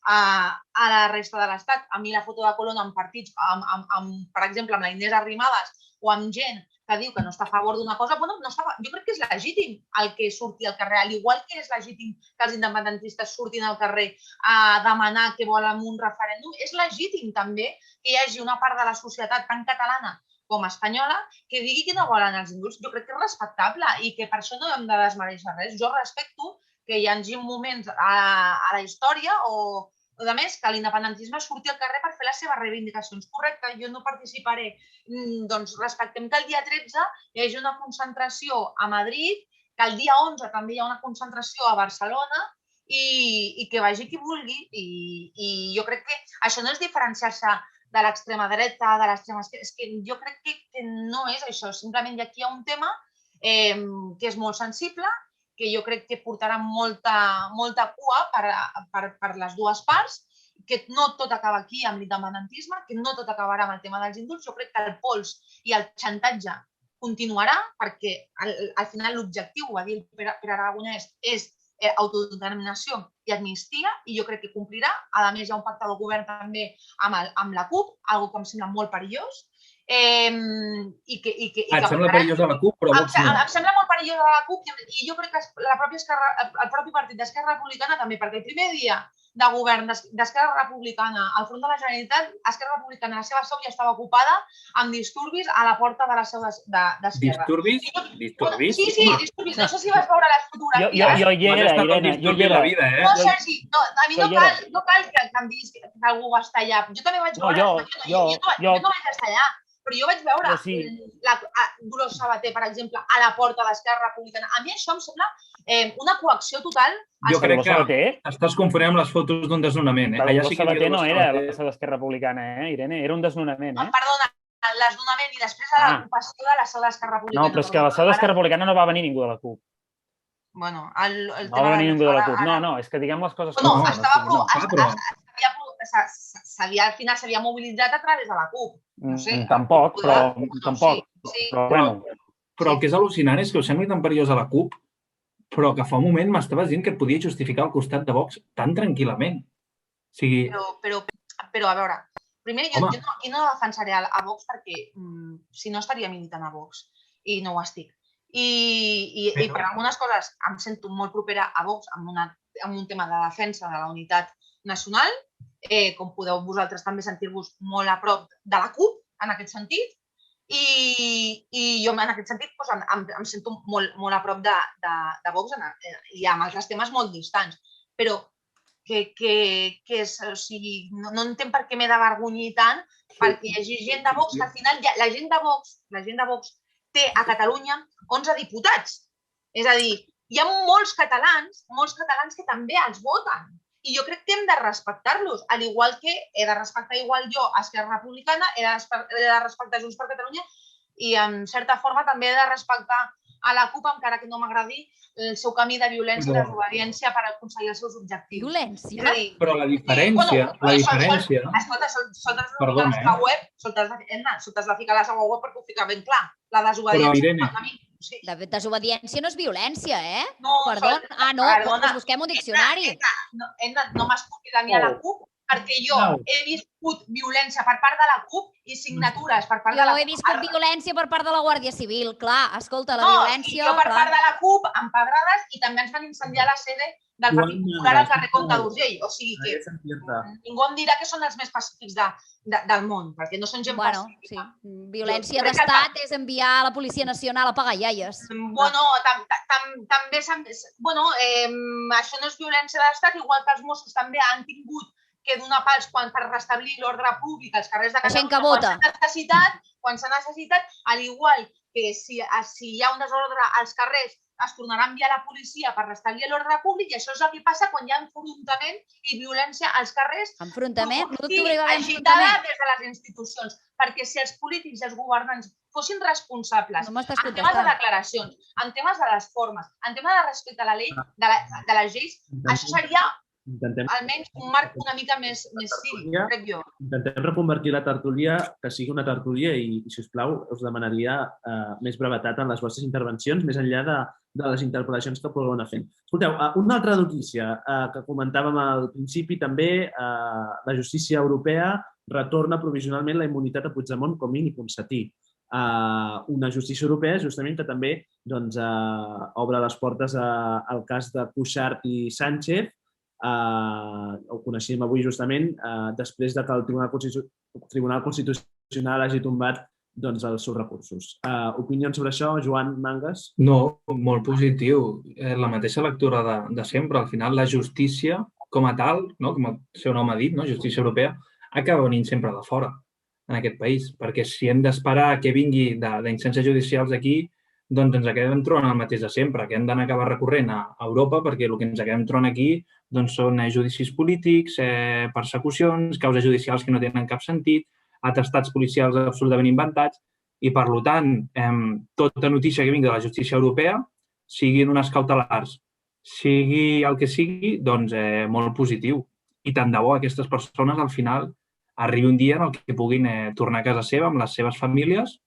a la resta de l'Estat. A mi la foto de Colón amb partits, per exemple, amb la Inés Arrimadas o amb gent que diu que no està a favor d'una cosa, bueno, jo crec que és legítim el que surti al carrer, al igual que és legítim que els independentistes surtin al carrer a demanar que volen un referèndum, és legítim també que hi hagi una part de la societat tan catalana com espanyola que digui que no volen els indults. Jo crec que és respectable i que per això no hem de desmereixer res. Jo respecto que hi hagi moments a la història o a més, que l'independentisme surti al carrer per fer les seves reivindicacions. Correcte, jo no participaré. Doncs respectem que el dia 13 hi hagi una concentració a Madrid, que el dia 11 també hi ha una concentració a Barcelona i que vagi qui vulgui. I jo crec que això no és diferenciar-se de l'extrema dreta, de l'extrema esquerra. És que jo crec que no és això. Simplement aquí hi ha un tema que és molt sensible, que jo crec que portarà molta cua per les dues parts, que no tot acaba aquí amb l'independentisme, que no tot acabarà amb el tema dels indults. Jo crec que el pols i el xantatge continuarà perquè al final l'objectiu, ho va dir el Pere Aragonès, és autodeterminació i amnistia i jo crec que complirà. A més, hi ha un pacte de govern també amb la CUP, una cosa que em sembla molt perillós. Et sembla perillós a la CUP, però Vox no. Em sembla molt perillós a la CUP i jo crec que el propi partit d'Esquerra Republicana també, perquè el primer dia de govern d'Esquerra Republicana al front de la Generalitat, Esquerra Republicana, la seva seu ja estava ocupada amb disturbis a la porta de la seu d'Esquerra. Disturbis? Disturbis? Sí, disturbis. No sé si vas veure les fotografies. Jo hi era, Irene, jo hi era. No, Sergi, a mi no cal que em diguis que algú va estar allà. Jo també vaig veure... Jo no vaig estar allà. Però jo vaig veure Dolors Sabater, per exemple, a la porta d'Esquerra Republicana. A mi això em sembla una coacció total. Jo crec que estàs confonent amb les fotos d'un desnonament. Dolors Sabater no era la seu d'Esquerra Republicana, Irene? Era un desnonament, Perdona, el desnonament i després de l'ocupació de la seu d'Esquerra Republicana. No, però és que a la seu d'Esquerra Republicana no va venir ningú de la CUP. Bueno, no va venir ningú de la CUP. No, és que diguem les coses com són. Al final s'havia mobilitzat a través de la CUP. No sé. Tampoc, però bueno. Però el que és al·lucinant és que us sembli tan perillós a la CUP, però que fa un moment m'estaves dient que et podia justificar al costat de Vox tan tranquil·lament. Però a veure, primer jo no defensaré a Vox perquè si no estaria militant a Vox i no ho estic. I per algunes coses em sento molt propera a Vox en un tema de defensa de la unitat nacional, com podeu vosaltres també sentir-vos molt a prop de la CUP, en aquest sentit, i jo en aquest sentit em sento molt a prop de Vox i amb altres temes molt distants. Però no entenc per què m'he d'avergonyir tant perquè hi hagi gent de Vox que al final la gent de Vox té a Catalunya 11 diputats. És a dir, hi ha molts catalans que també els voten. I jo crec que hem de respectar-los, al igual que he de respectar igual jo a Esquerra Republicana, he de respectar Junts per Catalunya i en certa forma també he de respectar a la CUP, encara que no m'agradi el seu camí de violència i desobediència per aconseguir els seus objectius. Violència? Però la diferència... Escolta, soltes de ficar la seva web perquè ho fica ben clar. La desobediència... De desobediència no és violència, eh? No, perdó. No, doncs busquem un diccionari. No m'escoltis a mi a la CUP perquè jo he viscut violència per part de la CUP i signatures per part de la CUP. Jo he viscut violència per part de la Guàrdia Civil, clar, escolta, la violència... No, jo per part de la CUP, empedrades, i també ens van incendiar la sede del Partit Popular al carrer Comte d'Urgell. O sigui que ningú em dirà que són els més pacífics del món, perquè no són gent pacífica. Violència d'estat és enviar la Policia Nacional a pagar iaies. Bueno, també... Bueno, això no és violència d'estat, igual que els Mossos també han tingut que donar pals per restablir l'ordre públic als carrers de Catalunya quan s'ha necessitat, al igual que si hi ha un desordre als carrers es tornarà a enviar la policia per restablir l'ordre públic i això és el que passa quan hi ha enfrontament i violència als carrers. Enfrontament? Agitada des de les institucions. Perquè si els polítics i els governants fossin responsables en temes de declaracions, en temes de les formes, en temes de respecte a la llei, de les lleis, això seria almenys un marc una mica més cívic, crec jo. Intentem reconvertir la tertúlia que sigui una tertúlia i, si us plau, us demanaria més brevetat en les vostres intervencions, més enllà de les interpel·lacions que podeu anar fent. Escolteu, una altra notícia que comentàvem al principi també, la justícia europea retorna provisionalment la immunitat a Puigdemont, Comín i Ponsatí. Una justícia europea justament que també obre les portes al cas de Cuixart i Sánchez. Ho coneixíem avui justament després que el Tribunal Constitucional hagi tombat els seus recursos. Opinions sobre això, Joan Mangas? No, molt positiu. La mateixa lectura de sempre. Al final, la justícia com a tal, com el seu nom ha dit, justícia europea, acaba venint sempre de fora en aquest país. Perquè si hem d'esperar que vingui d'instàncies judicials aquí, doncs ens acabem trobant el mateix de sempre, que hem d'anar a acabar recorrent a Europa perquè el que ens acabem trobant aquí són judicis polítics, persecucions, causes judicials que no tenen cap sentit, atestats policials absolutament inventats i, per tant, tota notícia que vingui de la justícia europea, siguin unes cautelars, sigui el que sigui, doncs molt positiu. I tant de bo aquestes persones al final arribi un dia en el que puguin tornar a casa seva amb les seves famílies,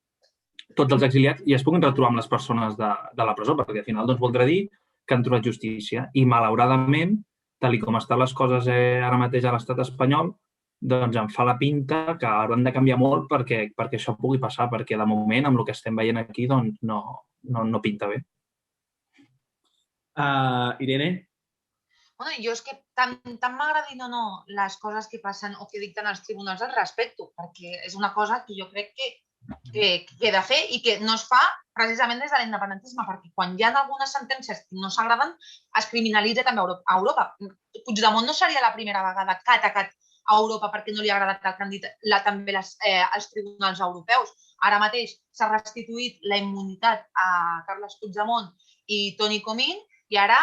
tots els exiliats, i es puguin retrobar amb les persones de la presó, perquè al final voldrà dir que han trobat justícia. I, malauradament, tal com estan les coses ara mateix a l'estat espanyol, doncs em fa la pinta que hauran de canviar molt perquè això pugui passar, perquè de moment, amb el que estem veient aquí, doncs no pinta bé. Irene? Bueno, jo és que tant m'agradin o no les coses que passen o que dicten els tribunals el respecto, perquè és una cosa que jo crec que he de fer i que no es fa precisament des de l'independentisme, perquè quan hi ha algunes sentències que no s'agraden, es criminalitza també a Europa. Puigdemont no seria la primera vegada que ha atacat a Europa perquè no li ha agradat el candidat també als tribunals europeus. Ara mateix s'ha restituït la immunitat a Carles Puigdemont i Toni Comín i ara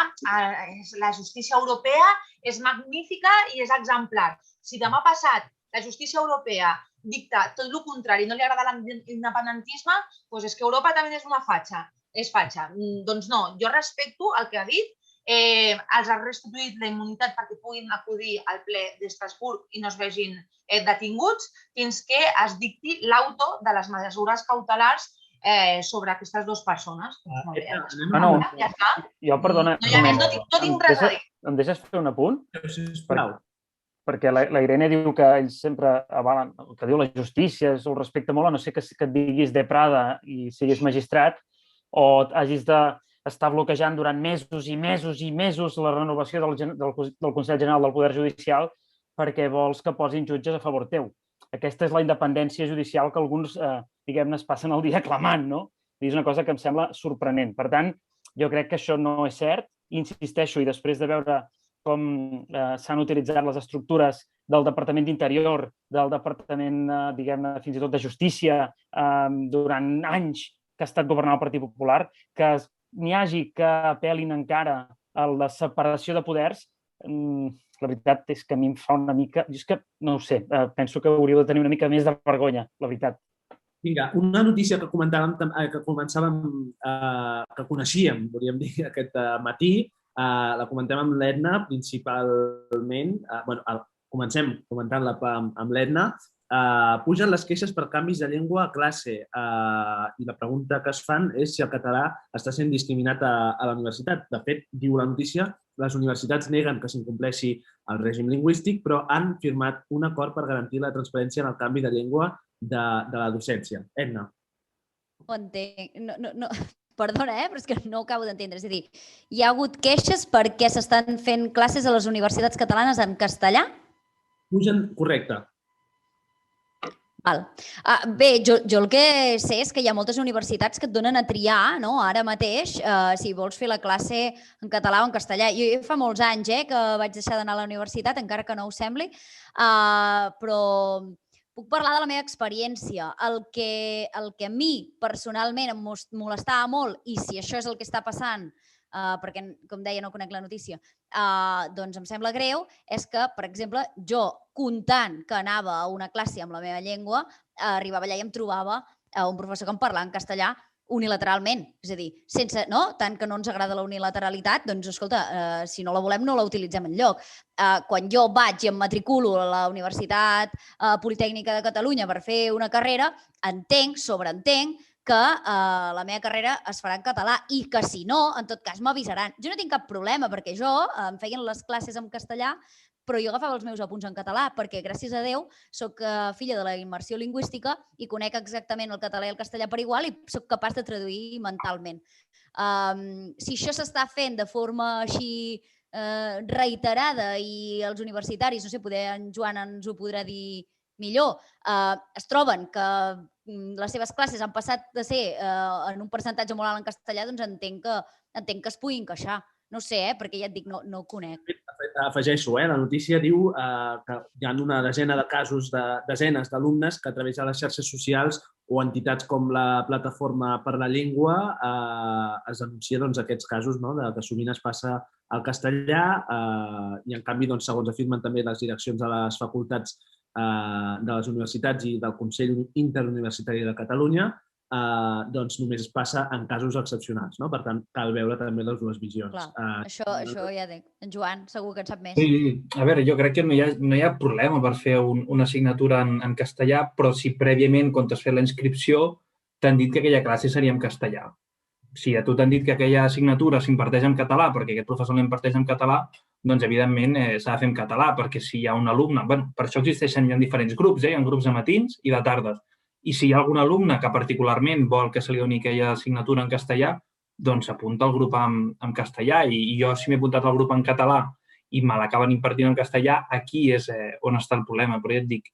la justícia europea és magnífica i és exemplar. Si demà passat la justícia europea dicta tot el contrari, no li agrada l'independentisme, doncs és que Europa també és una fatxa. És fatxa. Doncs no, jo respecto el que ha dit, els ha restituït la immunitat perquè puguin acudir al ple d'Estrasburg i no es vegin detinguts fins que es dicti l'auto de les mesures cautelars sobre aquestes dues persones. Ja està. Jo, perdona, no tinc res a dir. Em deixes fer un apunt? Sisplau. Perquè la Irene diu que ells sempre avalen el que diu la justícia, el respecte molt, a no ser que et diguis de Prada i siguis magistrat o hagis d'estar bloquejant durant mesos i mesos i mesos la renovació del Consell General del Poder Judicial perquè vols que posin jutges a favor teu. Aquesta és la independència judicial que alguns, diguem-ne, es passen el dia clamant, no? És una cosa que em sembla sorprenent. Per tant, jo crec que això no és cert. Insisteixo, i després de veure com s'han utilitzat les estructures del Departament d'Interior, del Departament, diguem-ne, fins i tot de Justícia, durant anys que ha estat governat el Partit Popular, que n'hi hagi que apel·lin encara a la separació de poders, la veritat és que a mi em fa una mica... Jo és que, no ho sé, penso que hauríeu de tenir una mica més de vergonya, la veritat. Vinga, una notícia que coneixíem, podríem dir, aquest matí, la comentem amb l'Edna, principalment. Comencem comentant-la amb l'Edna. Pugen les queixes per canvis de llengua a classe i la pregunta que es fan és si el català està sent discriminat a la universitat. De fet, diu la notícia, les universitats neguen que s'incompleixi el règim lingüístic, però han firmat un acord per garantir la transparència en el canvi de llengua de la docència. Edna. No entenc. No. Perdona, però és que no ho acabo d'entendre. És a dir, hi ha hagut queixes perquè s'estan fent classes a les universitats catalanes en castellà? Pugen, correcte. Val. Bé, jo el que sé és que hi ha moltes universitats que et donen a triar, no? Ara mateix, si vols fer la classe en català o en castellà. Jo fa molts anys que vaig deixar d'anar a la universitat, encara que no ho sembli, però puc parlar de la meva experiència. El que a mi personalment em molestava molt, i si això és el que està passant, perquè, com deia, no conec la notícia, doncs em sembla greu, és que, per exemple, jo, comptant que anava a una classe amb la meva llengua, arribava allà i em trobava un professor que em parlava en castellà unilateralment. És a dir, tant que no ens agrada la unilateralitat, doncs, escolta, si no la volem, no la utilitzem enlloc. Quan jo vaig i em matriculo a la Universitat Politècnica de Catalunya per fer una carrera, sobreentenc que la meva carrera es farà en català i que, si no, en tot cas, m'avisaran. Jo no tinc cap problema, perquè em feien les classes en castellà, però jo agafava els meus apunts en català, perquè, gràcies a Déu, soc filla de la immersió lingüística i conec exactament el català i el castellà per igual i soc capaç de traduir mentalment. Si això s'està fent de forma així reiterada i els universitaris, no sé, poder en Joan ens ho podrà dir millor, es troben que les seves classes han passat de ser en un percentatge molt alt en castellà, doncs entenc que es puguin queixar. No sé, perquè ja et dic, no ho conec. Afegeixo, la notícia diu que hi ha una desena de casos, desenes d'alumnes que a través de les xarxes socials o entitats com la Plataforma per la Llengua es denuncia aquests casos que sovint es passa al castellà i, en canvi, segons afirmen també les direccions de les facultats de les universitats i del Consell Interuniversitari de Catalunya, doncs només es passa en casos excepcionals. Per tant, cal veure també les dues visions. Clar, això ja dic. En Joan, segur que en sap més. Sí, a veure, jo crec que no hi ha problema per fer una assignatura en castellà, però si prèviament, quan t'has fet la inscripció, t'han dit que aquella classe seria en castellà. Si a tu t'han dit que aquella assignatura s'imparteix en català perquè aquest professor l'imparteix en català, doncs, evidentment, s'ha de fer en català, perquè si hi ha un alumne... Per això existeixen diferents grups, hi ha grups de matins i de tardes. I si hi ha algun alumne que particularment vol que se li doni aquella assignatura en castellà, doncs s'apunta al grup en castellà. I jo, si m'he apuntat al grup en català i me l'acaben impartint en castellà, aquí és on està el problema. Però ja et dic,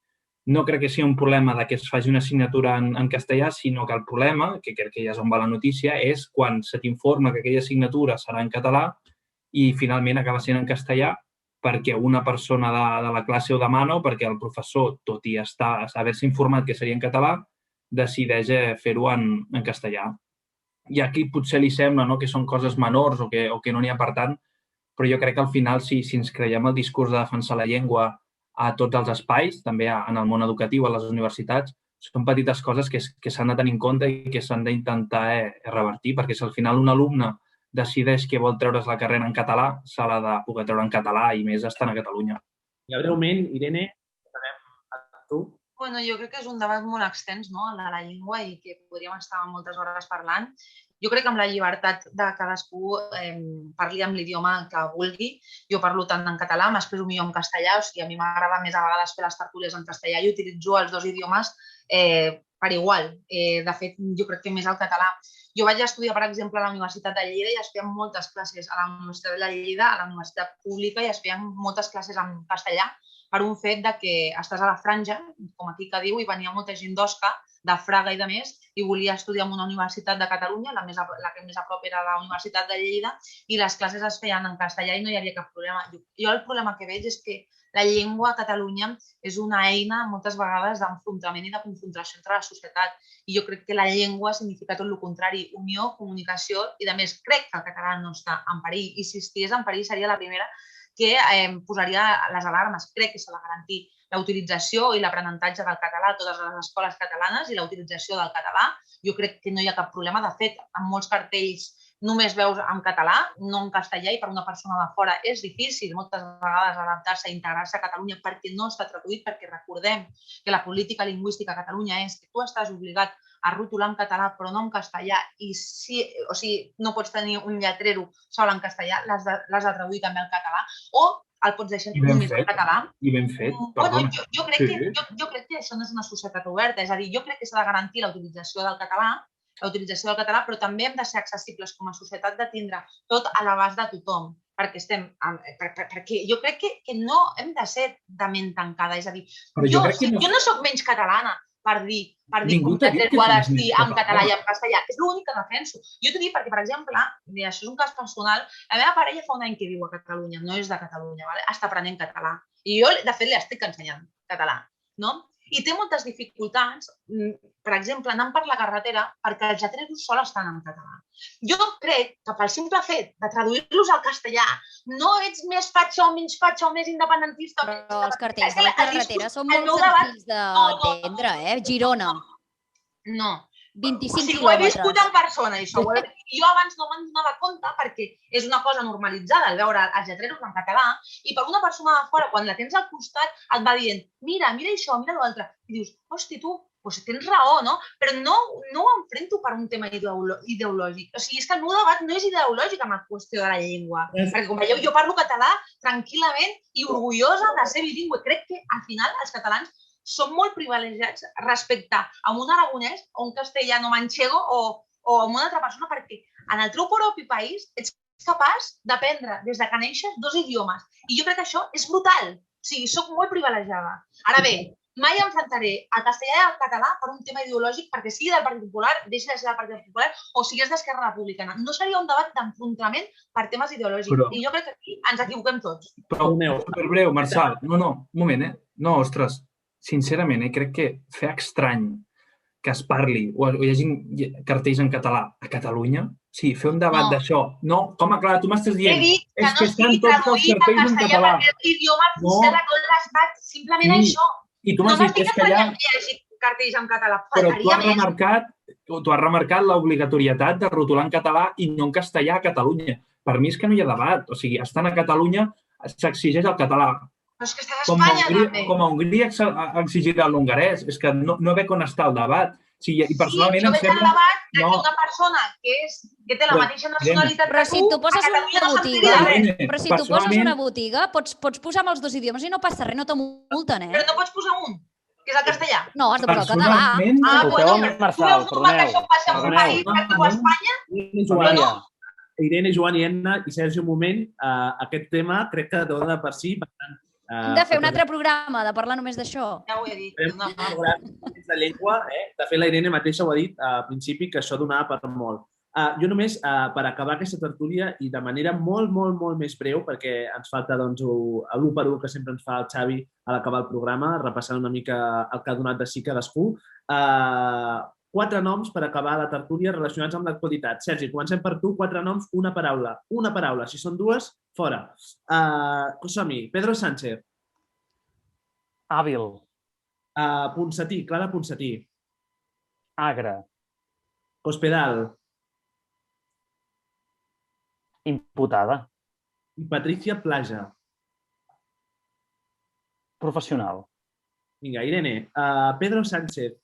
no crec que sigui un problema que es faci una assignatura en castellà, sinó que el problema, que crec que ja és on va la notícia, és quan se t'informa que aquella assignatura serà en català i finalment acaba sent en castellà perquè una persona de la classe ho demana o perquè el professor, tot i haver-se informat que seria en català, decideix fer-ho en castellà. I aquí potser li sembla que són coses menors o que no n'hi ha per tant, però jo crec que al final, si ens creiem el discurs de defensar la llengua a tots els espais, també en el món educatiu, a les universitats, són petites coses que s'han de tenir en compte i que s'han d'intentar revertir, perquè si al final un alumne decideix que vol treure's la carrera en català, se l'ha de poder treure en català i més estant a Catalunya. I breument, Irene, anem a tu. Bueno, jo crec que és un debat molt extens, no?, el de la llengua i que podríem estar moltes hores parlant. Jo crec que amb la llibertat de cadascú parli amb l'idioma que vulgui. Jo parlo tant en català, m'expreso millor en castellà, o sigui, a mi m'agrada més a vegades fer les tertúlies en castellà i utilitzo els dos idiomes per igual. De fet, jo crec que més el català. Jo vaig estudiar, per exemple, a la Universitat de Lleida i es feien moltes classes a la Universitat de Lleida, a la Universitat Pública, i es feien moltes classes en castellà per un fet que estàs a la franja, com aquí que diu, i venia molta gent d'Osca, de Fraga i de més, i volia estudiar en una universitat de Catalunya, la que més a prop era la Universitat de Lleida, i les classes es feien en castellà i no hi havia cap problema. Jo el problema que veig és que la llengua a Catalunya és una eina moltes vegades d'enfrontament i de confrontació entre la societat. I jo crec que la llengua significa tot el contrari, unió, comunicació, i a més crec que el català no està en perill. I si estigués en perill seria la primera que posaria les alarmes. Crec que s'ha de garantir la utilització i l'aprenentatge del català a totes les escoles catalanes i la utilització del català. Jo crec que no hi ha cap problema. De fet, en molts cartells només veus en català, no en castellà, i per una persona de fora és difícil moltes vegades adaptar-se i integrar-se a Catalunya perquè no està traduït, perquè recordem que la política lingüística a Catalunya és que tu estàs obligat a rotular en català però no en castellà i no pots tenir un lletrero sol en castellà, l'has de traduir també al català o el pots deixar només en català. I ben fet, perdona. Jo crec que això no és una societat oberta, és a dir, jo crec que s'ha de garantir la utilització del català, però també hem de ser accessibles com a societat de tindre tot a l'abast de tothom, perquè jo crec que no hem de ser de ment tancada, és a dir, jo no soc menys catalana per dir que ho ha d'estir en català i en castellà, és l'únic que defenso. Jo t'ho dic perquè, per exemple, i això és un cas personal, la meva parella fa un any que viu a Catalunya, no és de Catalunya, està aprenent català, i jo, de fet, li estic ensenyant català, no? I té moltes dificultats, per exemple, anant per la carretera, perquè els lletreros sols estan en català. Jo crec que pel simple fet de traduir-los al castellà no ets més fatxa o menys fatxa o més independentista. Però els cartells de la carretera són molt senzills d'entendre, Girona. No. 25 quilòmetres. Ho he viscut en persona, això. Jo abans no me'n donava compte perquè és una cosa normalitzada el veure els lletreros en català i per una persona de fora, quan la tens al costat, et va dient, mira això, mira l'altre. I dius, hosti, tu, tens raó, no? Però no ho enfrento per un tema ideològic. O sigui, és que el meu debat no és ideològic amb la qüestió de la llengua. Perquè, com veieu, jo parlo català tranquil·lament i orgullosa de ser bilingüe. Crec que, al final, els catalans som molt privilegiats respecte a un aragonès o un castellano manchego o a una altra persona perquè en el teu propi país ets capaç d'aprendre des que neixes 2 idiomes. I jo crec que això és brutal. O sigui, soc molt privilegiada. Ara bé, mai enfrontaré el castellà i el català per un tema ideològic perquè sigui del Partit Popular, deixi de ser del Partit Popular o sigués d'Esquerra Republicana. No seria un debat d'enfrontament per temes ideològics. I jo crec que aquí ens equivoquem tots. Però, superbreu, Marçal. No, un moment, No, ostres. Sincerament, crec que fer estrany que es parli o hi hagi cartells en català a Catalunya, sí, fer un debat d'això. No, com, clar, tu m'estàs dient, és que estan tots els cartells en català. L'idioma oficial de tot l'estat, simplement això. I tu m'has dit que és que hi hagi cartells en català. Però tu has remarcat l'obligatorietat de rotular en català i no en castellà a Catalunya. Per mi és que no hi ha debat. O sigui, estant a Catalunya s'exigeix el català. Però és que està a Espanya, també. Com a Hongria exigirà l'hongarès. És que no veig on està el debat. I personalment em sembla... Sí, jo veig el debat que una persona que té la mateixa nacionalitat que tu... Però si tu poses una botiga, pots posar amb els 2 idiomes i no passa res, no te multen, Però no pots posar un, que és el castellà. No, has de posar el català. Tu veus normal que això passa en un país, perquè tu a Espanya... Irene, Joan i Enna i Sergi, un moment, aquest tema crec que dona per si, per tant, hem de fer un altre programa, de parlar només d'això. Ja ho he dit. De llengua, de fet la Irene mateixa ho ha dit al principi, que això donava per molt. Jo només, per acabar aquesta tertúlia i de manera molt més breu, perquè ens falta l'1 per 1 que sempre ens fa el Xavi a l'acabar el programa, repassant una mica el que ha donat de si cadascú. 4 noms per acabar la tertúlia relacionats amb l'actualitat. Sergi, comencem per tu. 4 noms, una paraula. Una paraula. Si són 2, fora. Som-hi. Pedro Sánchez. Hàbil. Ponsatí. Clara Ponsatí. Agre. Cospedal. Imputada. I Patricia Plaja. Professional. Vinga, Irene. Pedro Sánchez.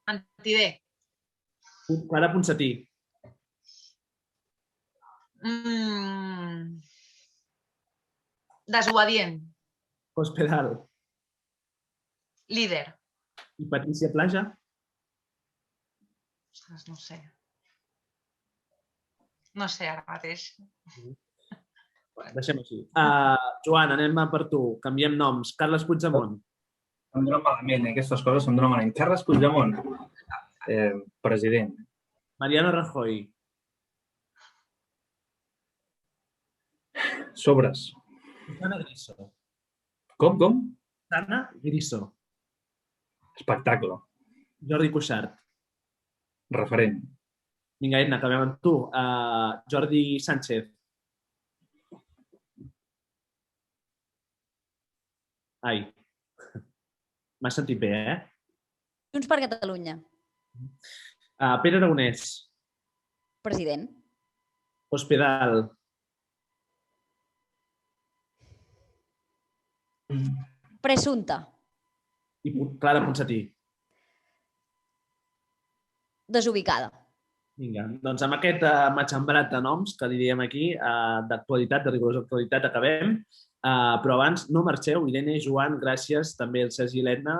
Mentider. Clara Ponsatí. Desobedient. Cospedal. Líder. I Patricia Plaja? Ostres, no sé. No sé ara mateix. Deixem així. Joan, anem per tu. Canviem noms. Carles Puigdemont. Em donen malament, aquestes coses em donen malament. Carles Puigdemont, president. Mariano Rajoy. Sobres. Susana Griso. Com? Susana Griso. Espectacle. Jordi Cuixart. Referent. Vinga, Edna, acabem amb tu. Jordi Sánchez. Ai. M'has sentit bé, Junts per Catalunya. Pere Aragonès. President. Hospital. Presumpta. I Clara Ponsatí. Desubicada. Vinga, doncs amb aquest matxembrat de noms que li diem aquí, d'actualitat, de rigorosa actualitat, acabem. Però abans, no marxeu. Irene, Joan, gràcies. També el Sergi i l'Edna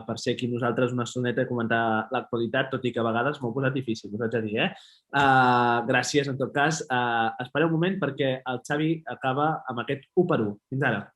per ser aquí nosaltres una estoneta a comentar l'actualitat, tot i que a vegades m'ho ha posat difícil, us haig de dir. Gràcies, en tot cas. Espereu un moment perquè el Xavi acaba amb aquest 1 per 1. Fins ara.